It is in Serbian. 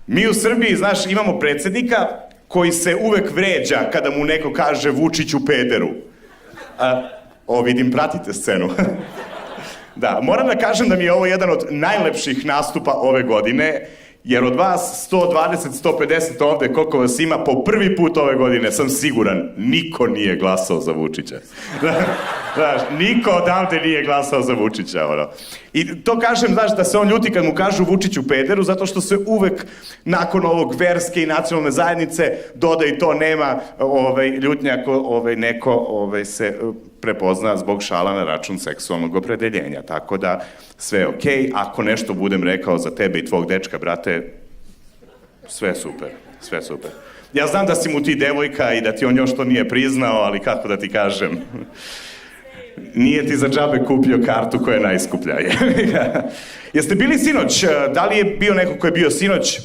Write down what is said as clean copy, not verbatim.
Mi u Srbiji, znaš, imamo predsjednika koji se uvek vređa kada mu neko kaže Vučiću pederu. Vidim, pratite scenu. Da, moram da kažem da mi je ovo jedan od najlepših nastupa ove godine, jer od vas 120, 150 ovde, koliko vas ima, po prvi put ove godine sam siguran, niko nije glasao za Vučića. Znaš, niko odavde nije glasao za Vučića, ono. I to kažem, znaš, da se on ljuti kad mu kažu Vučiću pederu, zato što se uvek nakon ovog verske i nacionalne zajednice doda i to nema ljutnje ako neko se prepozna zbog šala na račun seksualnog opredeljenja. Tako da, sve je okej. Ako nešto budem rekao za tebe i tvog dečka, brate, sve je super, sve je super. Ja znam da si mu ti devojka i da ti on još to nije priznao, ali kako da ti kažem, nije ti za džabe kupio kartu koja je najskuplja. Jeste bili sinoć? Da li je bio neko ko je bio sinoć?